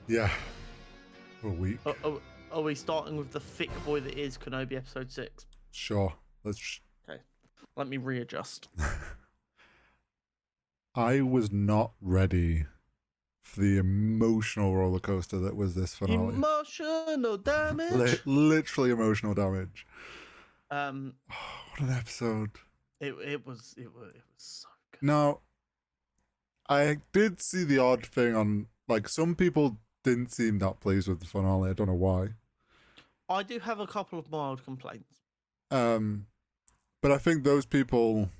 Yeah. For a week. Are we starting with the thick boy that is Kenobi episode 6? Sure. Okay. Let me readjust. I was not ready for the emotional roller coaster that was this finale. Emotional damage. Literally emotional damage. Um, what an episode. it was so good. Now, I did see the odd thing on, like, some people didn't seem that pleased with the finale. I don't know why. I do have a couple of mild complaints. But I think those people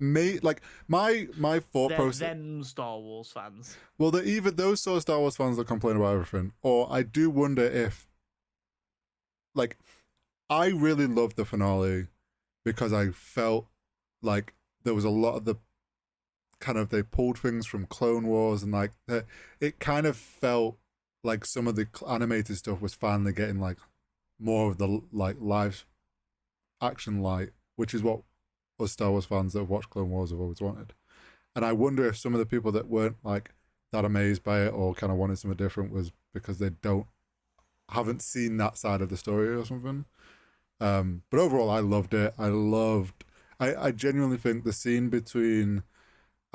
may like my thought They're process. them Star Wars fans. Well, they're either those sort of Star Wars fans that complain about everything, or I do wonder if, like, I really loved the finale because I felt like there was a lot of the kind of, they pulled things from Clone Wars, and like it kind of felt like some of the animated stuff was finally getting like more of the like live action light, which is what us Star Wars fans that have watched Clone Wars have always wanted. And I wonder if some of the people that weren't like that amazed by it or kind of wanted something different was because they haven't seen that side of the story or something. But overall, I loved it. I genuinely think the scene between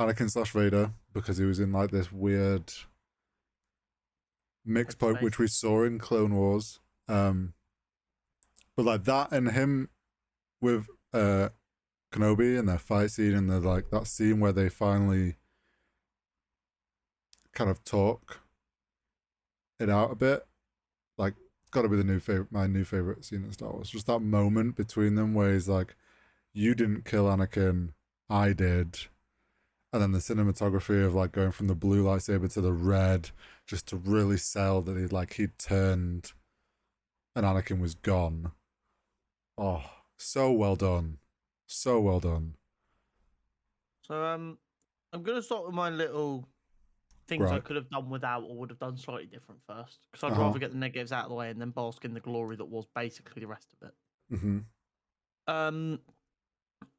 Anakin / Vader, because he was in like this weird mixed point, which we saw in Clone Wars. But like that and him with Kenobi and their fight scene, and the like that scene where they finally kind of talk it out a bit, like, got to be my new favorite scene in Star Wars. Just that moment between them where he's like, "You didn't kill Anakin, I did," and then the cinematography of like going from the blue lightsaber to the red, just to really sell that he'd turned, and Anakin was gone. Oh, so well done. So well done. So I'm gonna start with my little things I could have done without or would have done slightly different first, because I'd rather get the negatives out of the way and then bask in the glory that was basically the rest of it. Mm-hmm.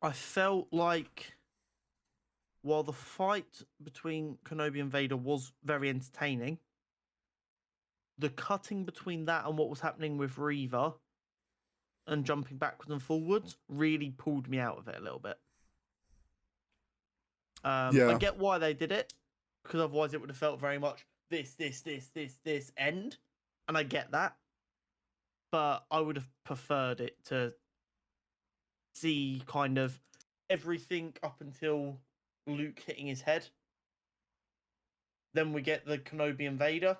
I felt like while the fight between Kenobi and Vader was very entertaining, the cutting between that and what was happening with Reva and jumping backwards and forwards really pulled me out of it a little bit. I get why they did it, because otherwise it would have felt very much this end, and I get that, but I would have preferred it to see kind of everything up until Luke hitting his head. Then we get the Kenobi and Vader.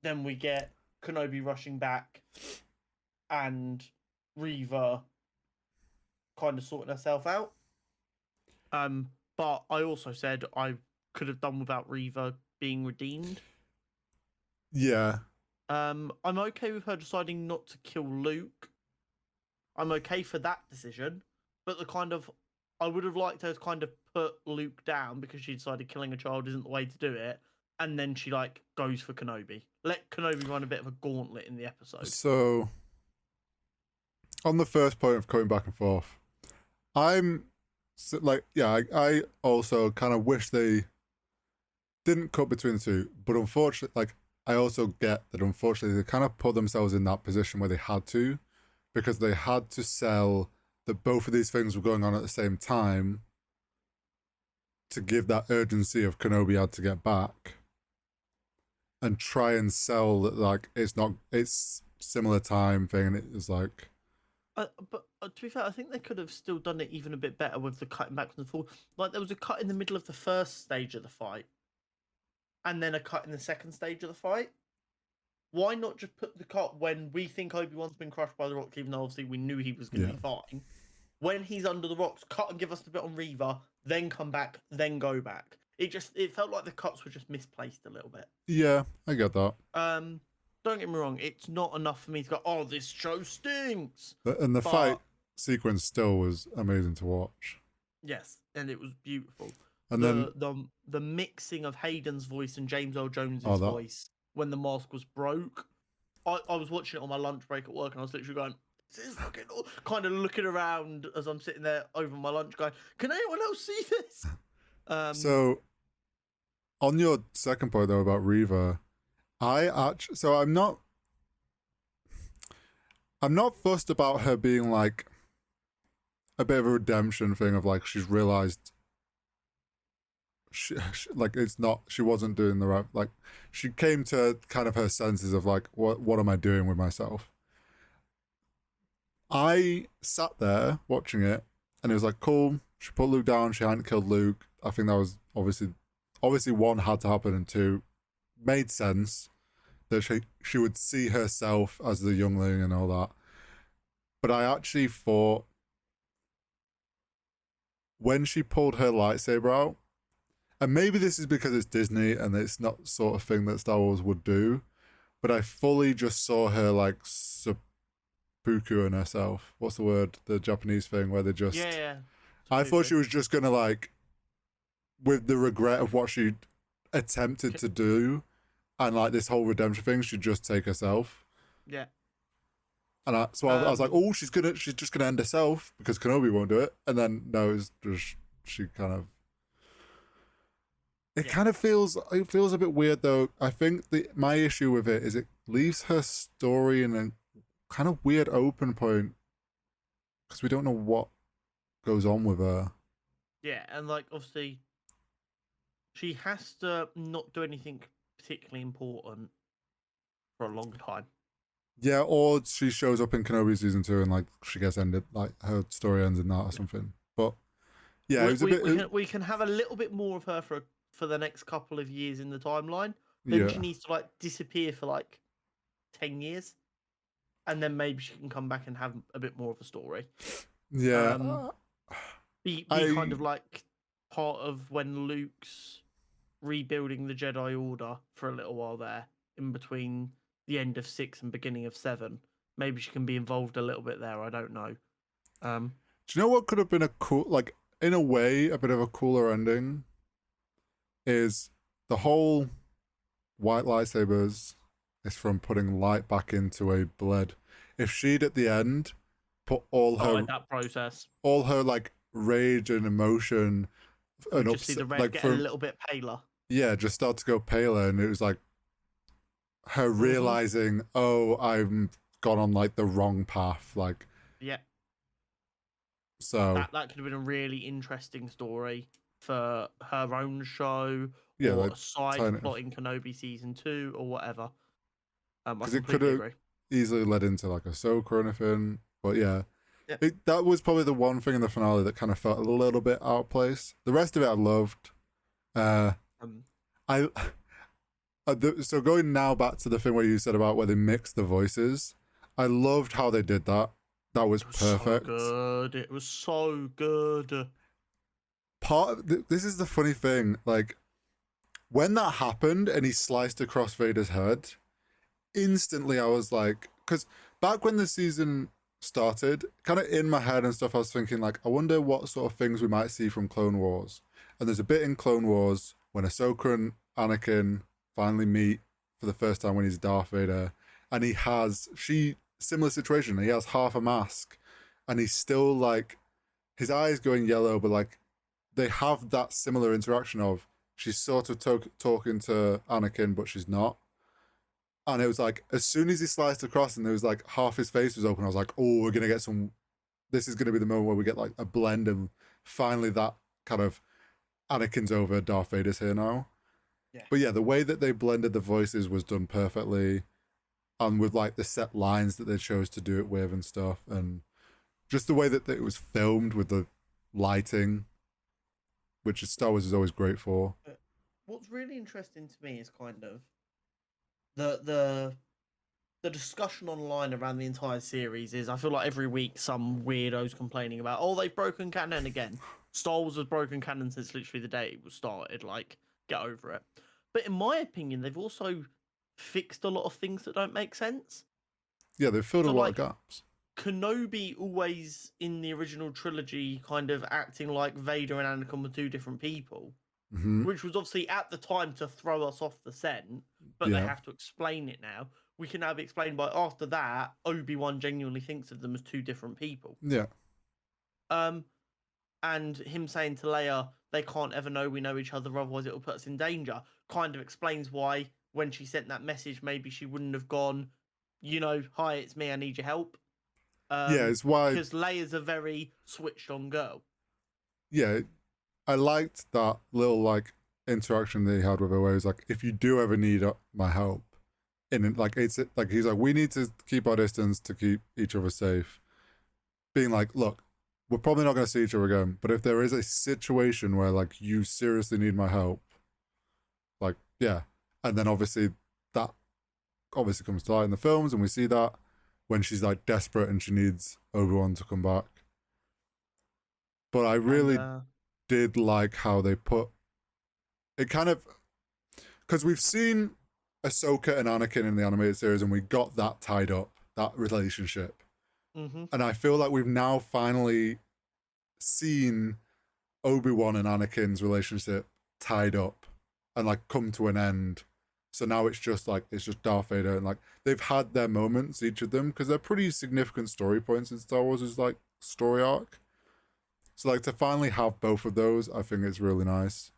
Then we get Kenobi rushing back and Reva kind of sorting herself out. But I also said I could have done without Reva being redeemed. Yeah. I'm okay with her deciding not to kill Luke. I'm okay for that decision, but I would have liked her to kind of put Luke down because she decided killing a child isn't the way to do it, and then she like goes for Kenobi. Let Kenobi run a bit of a gauntlet in the episode. So, on the first point of coming back and forth, I'm like, yeah, I also kind of wish they didn't cut between the two, but unfortunately, like, I also get that unfortunately they kind of put themselves in that position where they had to, because they had to sell that both of these things were going on at the same time to give that urgency of Kenobi had to get back, and try and sell that like it's similar time thing, and it was like. But to be fair, I think they could have still done it even a bit better with the cutting back and forth. Like there was a cut in the middle of the first stage of the fight, and then a cut in the second stage of the fight. Why not just put the cut when we think Obi-Wan's been crushed by the rocks, even though obviously we knew he was going to be fine. When he's under the rocks, cut and give us the bit on Reva, then come back, then go back. It felt like the cuts were just misplaced a little bit. Yeah, I get that. Don't get me wrong, it's not enough for me to go, oh, this show stinks. And the fight sequence still was amazing to watch. Yes, and it was beautiful. And the mixing of Hayden's voice and James Earl Jones's voice when the mask was broke. I was watching it on my lunch break at work, and I was literally going, this is fucking kind of looking around as I'm sitting there over my lunch going, can anyone else see this? So, on your second point though about Reva, So I'm not fussed about her being like a bit of a redemption thing of like she's realized like it's not she wasn't doing the right like she came to kind of her senses of like what am I doing with myself. I sat there watching it and it was like cool. She put Luke down. She hadn't killed Luke. I think that was obviously one had to happen and two made sense that she would see herself as the youngling and all that. But I actually thought when she pulled her lightsaber out, and maybe this is because it's Disney and it's not sort of thing that Star Wars would do, but I fully just saw her like seppukuing herself. What's the word? The Japanese thing where they Yeah, just. yeah. I thought Seppuku. she was just gonna like, with the regret of what she attempted to do, and like this whole redemption thing, she'd just take herself. Yeah. And I was like, Um. oh, she's just gonna end herself because Kenobi won't do it. And then no, it's just she kind of. It Yeah. kind of feels a bit weird though. I think my issue with it is it leaves her story in a kind of weird open point because we don't know what goes on with her. Yeah, and like obviously, she has to not do anything particularly important for a long time. Yeah, or she shows up in Kenobi season 2 and like she gets ended, like her story ends in that or something. But yeah, it was a bit. We can have a little bit more of her for the next couple of years in the timeline. Then Yeah, she needs to like disappear for like 10 years, and then maybe she can come back and have a bit more of a story. yeah. Be kind I of like part of when Luke's rebuilding the Jedi Order for a little while there, in between the end of 6 and beginning of 7. Maybe she can be involved a little bit there. I don't know. Do you know what could have been a cool, like in a way, a bit of a cooler ending is the whole white lightsabers is from putting light back into a bled. If she'd at the end put That process. all her like rage and emotion We and just see upset the red like get a from little bit paler. yeah, just start to go paler and it was like her Hmm. realizing, oh, I'm gone on like the wrong path. Like Yeah, so that could have been a really interesting story for her own show yeah, or like a side tying it plot in Kenobi season 2 or whatever. I because it could completely have agree. easily led into like a Ahsoka or anything. But yeah, Yeah. that was probably the one thing in the finale that kind of felt a little bit out of place. The rest of it I loved. Uh, Um, I so going now back to the thing where you said about where they mixed the voices, I loved how they did that. That was it was so perfect. good. It was so good. This is the funny thing, like when that happened and he sliced across Vader's head, instantly I was like, because back when the season started, kind of in my head and stuff, I was thinking like, I wonder what sort of things we might see from Clone Wars. And there's a bit in Clone Wars when Ahsoka and Anakin finally meet for the first time when he's Darth Vader, and similar situation. He has half a mask, and he's still like his eyes going yellow, but like they have that similar interaction of she's sort of talking to Anakin, but she's not. And it was like, as soon as he sliced across and there was like half his face was open, I was like, oh, we're going to get some. This is going to be the moment where we get like a blend and finally that kind of Anakin's over, Darth Vader's here now. Yeah. But yeah, the way that they blended the voices was done perfectly. And with like the set lines that they chose to do it with and stuff. And just the way that it was filmed with the lighting, which Star Wars is always great for. What's really interesting to me is kind of the the discussion online around the entire series is I feel like every week some weirdos complaining about, oh, they've broken canon again. Star Wars has broken canon since literally the day it was started. Like, get over it. But in my opinion, they've also fixed a lot of things that don't make sense. Yeah, they filled a So lot of like gaps. Kenobi always in the original trilogy kind of acting like Vader and Anakin were two different people, Mm-hmm. which was obviously at the time to throw us off the scent, but they Yeah. have to explain it now. We can now be explained by after that, Obi-Wan genuinely thinks of them as two different people. Yeah. And him saying to Leia, they can't ever know we know each other, otherwise it will put us in danger, kind of explains why when she sent that message, maybe she wouldn't have gone, hi, it's me, I need your help. Yeah, it's why. Because Leia's a very switched on girl. Yeah, I liked that little like interaction that he had with her, where he's like, "If you do ever need my help," and like it's like he's like, "We need to keep our distance to keep each other safe." Being like, "Look, we're probably not going to see each other again, but if there is a situation where like you seriously need my help, like yeah," and then obviously that obviously comes to light in the films, and we see that when she's like desperate and she needs Obi-Wan to come back. But I really did like how they put it kind of, because we've seen Ahsoka and Anakin in the animated series and we got that tied up, that relationship. Mm-hmm. And I feel like we've now finally seen Obi-Wan and Anakin's relationship tied up and like come to an end. So now it's just Darth Vader, and like they've had their moments, each of them, because they're pretty significant story points in Star Wars' like story arc. So like to finally have both of those, I think it's really nice.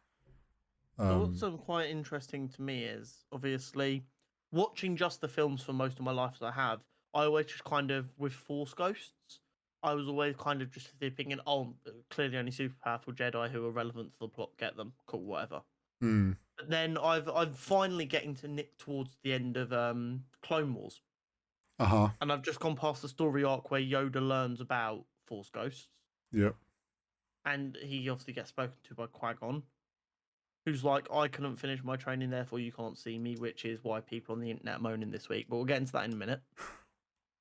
What's quite interesting to me is obviously watching just the films for most of my life as I have, I always just kind of with Force Ghosts, I was always kind of just thinking, oh, clearly only super powerful Jedi who are relevant to the plot get them, cool, whatever. But then I'm finally getting to nip towards the end of Clone Wars. And I've just gone past the story arc where Yoda learns about Force Ghosts. Yep. And he obviously gets spoken to by Qui-Gon, who's like, I couldn't finish my training, therefore you can't see me, which is why people on the internet are moaning this week. But we'll get into that in a minute.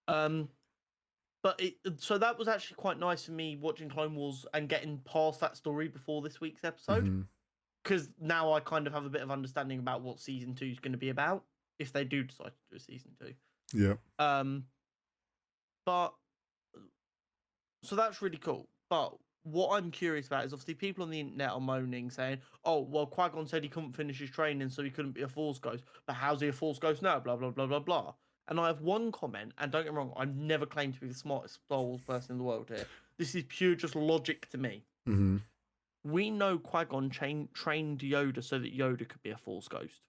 So that was actually quite nice for me watching Clone Wars and getting past that story before this week's episode. Because now I kind of have a bit of understanding about what season 2 is going to be about, if they do decide to do a season 2. Yeah. But so that's really cool. But what I'm curious about is obviously people on the internet are moaning, saying, "Oh, well, Qui-Gon said he couldn't finish his training, so he couldn't be a Force Ghost. But how's he a Force Ghost now? Blah blah blah blah blah." And I have one comment, and don't get me wrong, I've never claimed to be the smartest Star Wars person in the world here. This is pure just logic to me. We know Qui-Gon trained Yoda so that Yoda could be a Force Ghost.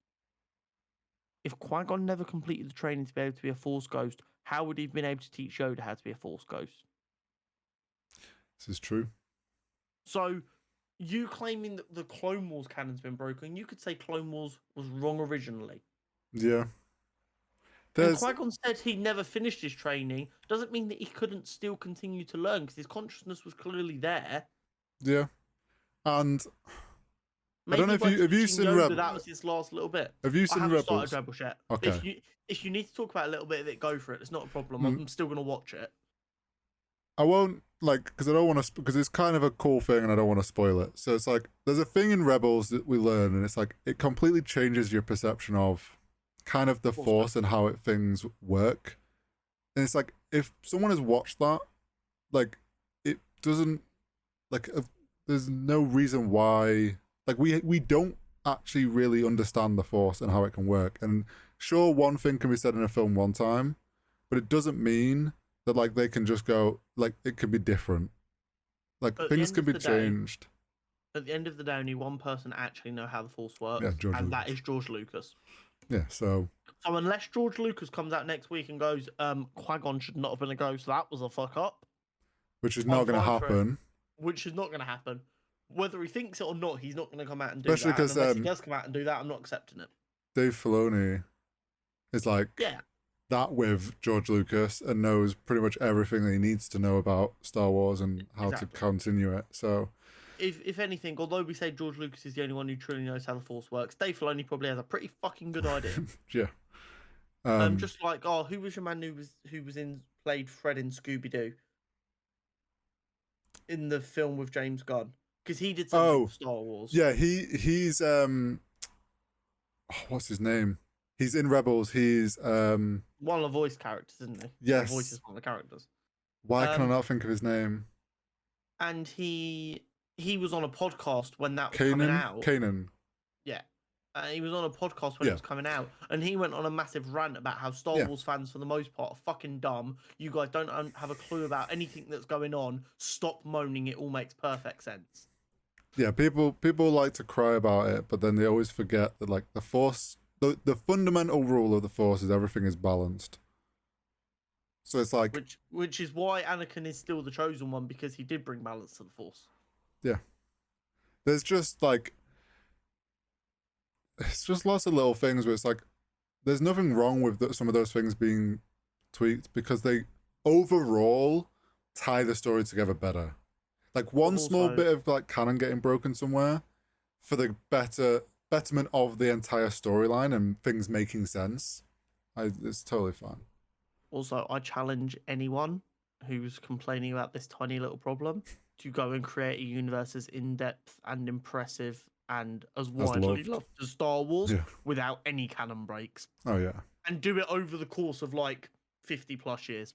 If Qui-Gon never completed the training to be able to be a Force Ghost, how would he have been able to teach Yoda how to be a Force Ghost? This is true. So, you claiming that the Clone Wars canon's been broken, you could say Clone Wars was wrong originally. Yeah. And Qui-Gon said he never finished his training, doesn't mean that he couldn't still continue to learn, because his consciousness was clearly there. Yeah. And maybe I don't know if have you seen Rebels? That was his last little bit. Have you seen Rebels? I haven't started Rebels yet. Okay. If you need to talk about a little bit of it, go for it. It's not a problem. I'm still going to watch it. I won't, like, because I don't want to, because it's kind of a cool thing and I don't want to spoil it. So it's like, there's a thing in Rebels that we learn, and it's like, it completely changes your perception of kind of the Force and how things work. And it's like, if someone has watched that, like, it doesn't, like, there's no reason why, like, we don't actually really understand the Force and how it can work. And sure, one thing can be said in a film one time, but it doesn't mean that like they can just go, like, it could be different. Like things can be changed. At the end of the day, only one person actually know how the Force works, and that is George Lucas. Yeah, so unless George Lucas comes out next week and goes, Qui-Gon should not have been a ghost, that was a fuck up. Which is not going to happen. Which is not going to happen. Whether he thinks it or not, he's not going to come out and do Especially that. Because unless he does come out and do that, I'm not accepting it. Dave Filoni is like, that with George Lucas and knows pretty much everything that he needs to know about Star Wars and how to continue it. So, if anything, although we say George Lucas is the only one who truly knows how the Force works, Dave Filoni probably has a pretty fucking good idea. Yeah. Just like, who was your man who played Fred in Scooby Doo in the film with James Gunn? Because he did something for Star Wars. Yeah, he's what's his name? He's in Rebels. He's one of the voice characters, isn't he? Yes. The voice is one of the characters. Why can I not think of his name? And he was on a podcast when that was coming out. Kanan. Yeah. He was on a podcast when it was coming out, and he went on a massive rant about how Star Wars fans, for the most part, are fucking dumb. You guys don't have a clue about anything that's going on. Stop moaning. It all makes perfect sense. Yeah, people like to cry about it, but then they always forget that, like, the Force the fundamental rule of the Force is everything is balanced. So it's like, which is why Anakin is still the chosen one, because he did bring balance to the Force. yeah, there's just like, it's just lots of little things where it's like, there's nothing wrong with some of those things being tweaked because they overall tie the story together better. Like one small bit of like canon getting broken somewhere for the betterment of the entire storyline and things making sense. It's totally fine. Also, I challenge anyone who's complaining about this tiny little problem to go and create a universe as in-depth and impressive and as widely loved as Star Wars without any canon breaks. Oh yeah. And do it over the course of like 50 plus years.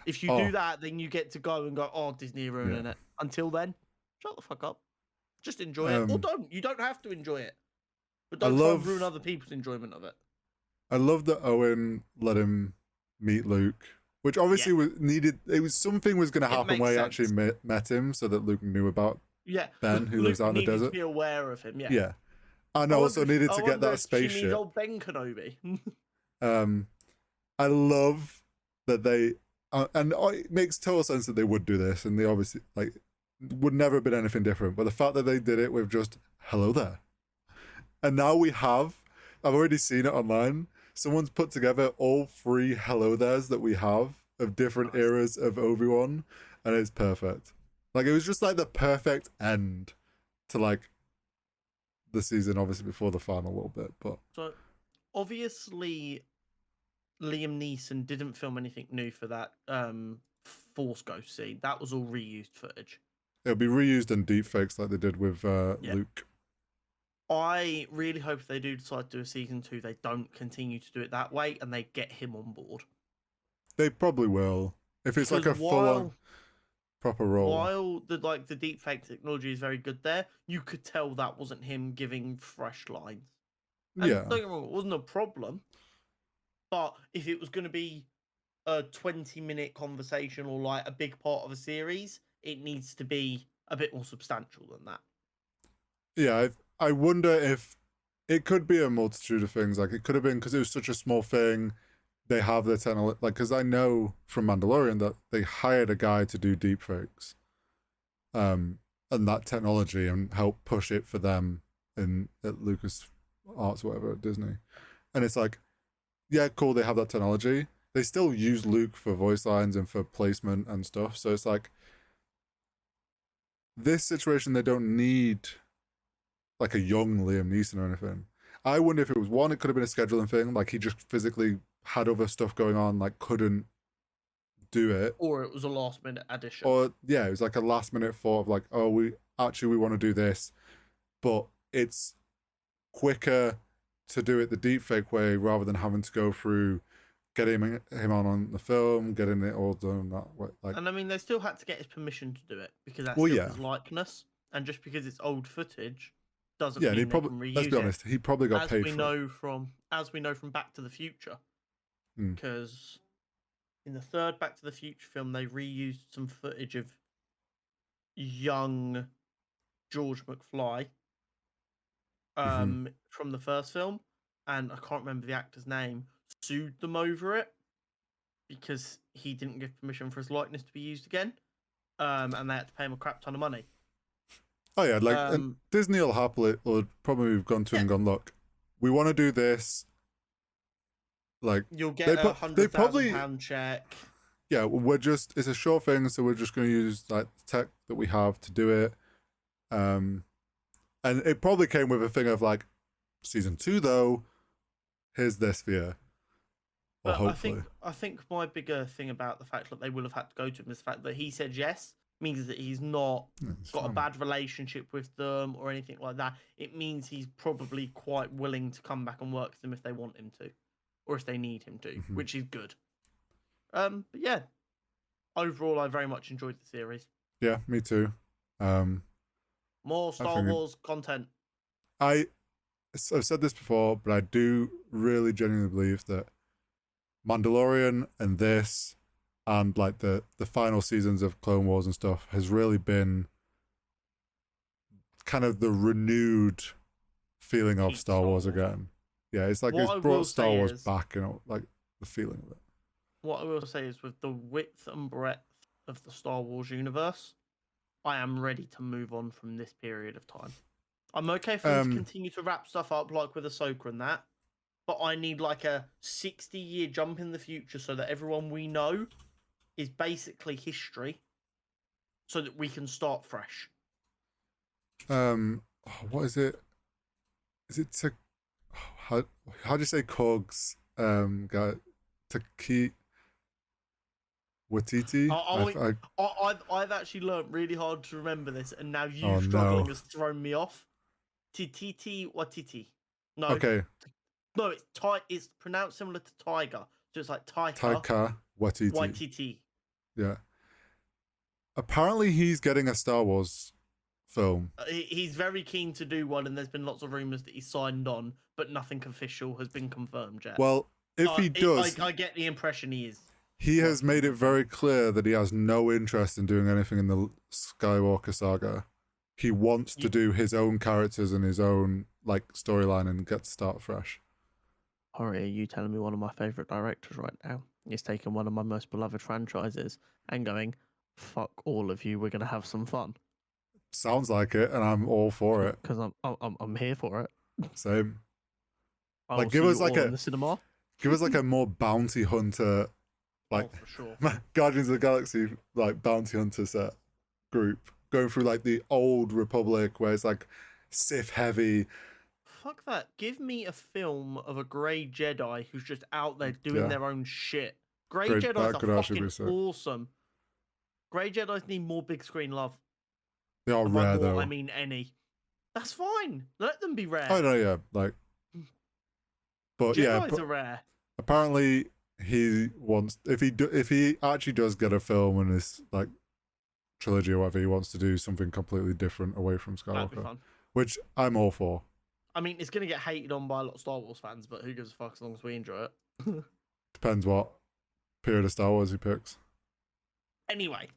If you do that, then you get to go and go, oh, Disney ruining it. Until then, shut the fuck up. Just enjoy it. Or don't. You don't have to enjoy it. But don't try and ruin other people's enjoyment of it. I love that Owen let him meet Luke, which obviously was needed. It was something was going to happen where he actually met him, so that Luke knew about Ben, who lives out in the desert. To be aware of him, yeah. And also needed to get that spaceship. She means old Ben Kenobi. I love that they, and it makes total sense that they would do this, and they obviously like would never have been anything different. But the fact that they did it with just hello there, and now we have, I've already seen it online. Someone's put together all 3 hello there's that we have of different eras of Obi-Wan, and it's perfect. Like it was just like the perfect end to like the season, obviously before the final a little bit. But so obviously Liam Neeson didn't film anything new for that Force Ghost scene. That was all reused footage. It'll be reused in deepfakes like they did with Luke. I really hope if they do decide to do a season 2, they don't continue to do it that way and they get him on board. They probably will. If it's like a full-on proper role. While the deepfake technology is very good there, you could tell that wasn't him giving fresh lines. And don't get me wrong, it wasn't a problem. But if it was going to be a 20-minute conversation or like a big part of a series, it needs to be a bit more substantial than that. Yeah, I wonder if it could be a multitude of things. Like it could have been because it was such a small thing. They have the technology, like because I know from Mandalorian that they hired a guy to do deepfakes, and that technology and help push it for them at Lucas Arts, whatever, at Disney, and it's like, yeah, cool. They have that technology. They still use Luke for voice lines and for placement and stuff. So it's like this situation. They don't need like a young Liam Neeson or anything. I wonder if it was one, it could have been a scheduling thing, like he just physically had other stuff going on, like couldn't do it. Or it was a last minute addition. Or yeah, it was like a last minute thought of like, oh, we want to do this, but it's quicker to do it the deepfake way rather than having to go through getting him on the film, getting it all done that way. Like, and I mean, they still had to get his permission to do it because that's his likeness, and just because it's old footage doesn't mean he probably, let's be honest, he probably got paid as we know from Back to the Future, because in the third Back to the Future film they reused some footage of young George McFly from the first film, and I can't remember the actor's name, sued them over it because he didn't give permission for his likeness to be used again, and they had to pay him a crap ton of money. Oh yeah, like Disney will happily, or probably have gone to and gone, look, we want to do this. Like you'll get a £100,000 check. Yeah, it's a short thing, so we're just going to use like the tech that we have to do it. And it probably came with a thing of like, season 2 though, here's this for you. Or hopefully. I think my bigger thing about the fact that they will have had to go to him is the fact that he said yes. Means that he's not got a bad relationship with them or anything like that. It means he's probably quite willing to come back and work with them if they want him to, or if they need him to, which is good. But yeah, overall, I very much enjoyed the series. Yeah, me too. More Star Wars content. I've said this before, but I do really genuinely believe that Mandalorian and this, and like the final seasons of Clone Wars and stuff has really been kind of the renewed feeling of Star Wars again. Yeah, it's like What it's I brought will Star say Wars is, back, like the feeling of it. what I will say is, with the width and breadth of the Star Wars universe, I am ready to move on from this period of time. I'm okay for them to continue to wrap stuff up, like with Ahsoka and that, but I need like a 60-year jump in the future so that everyone we know is basically history, so that we can start fresh. What is it? Is it to how do you say Cogs? Guy Taki Watiti. I've actually learned really hard to remember this, and now you Oh struggling no. has thrown me off. Tititi Watiti. No, Okay, no, it's pronounced similar to tiger, so it's like Taika Taika Watiti. Waititi. Yeah. Apparently, he's getting a Star Wars film. He's very keen to do one, and there's been lots of rumors that he's signed on, but nothing official has been confirmed yet. Well, if he does, I get the impression he is. he has made it very clear that he has no interest in doing anything in the Skywalker saga. He wants to do his own characters and his own like storyline and get to start fresh. Hori, are you telling me one of my favorite directors right now is taking one of my most beloved franchises and going, "Fuck all of you, we're gonna have some fun." Sounds like it, and I'm all for it. Because I'm here for it. Same. I Like, will give see us you like all in the cinema. give us like a more bounty hunter, like for sure. Guardians of the Galaxy, like bounty hunter set group going through like the old Republic where it's like Sith heavy. Fuck that. Give me a film of a grey Jedi who's just out there doing their own shit. Grey Great, Jedis that could are actually be fucking sick. awesome. Grey Jedis need more big screen love. They are And by rare more, though. I mean any. That's fine. Let them be rare. I know, yeah, like, but Jedis are rare. apparently he wants if he actually does get a film in this like trilogy or whatever, he wants to do something completely different away from That'd be Skywalker, fun. which I'm all for. I mean, it's going to get hated on by a lot of Star Wars fans, but who gives a fuck as long as we enjoy it? Depends what period of Star Wars he picks. Anyway,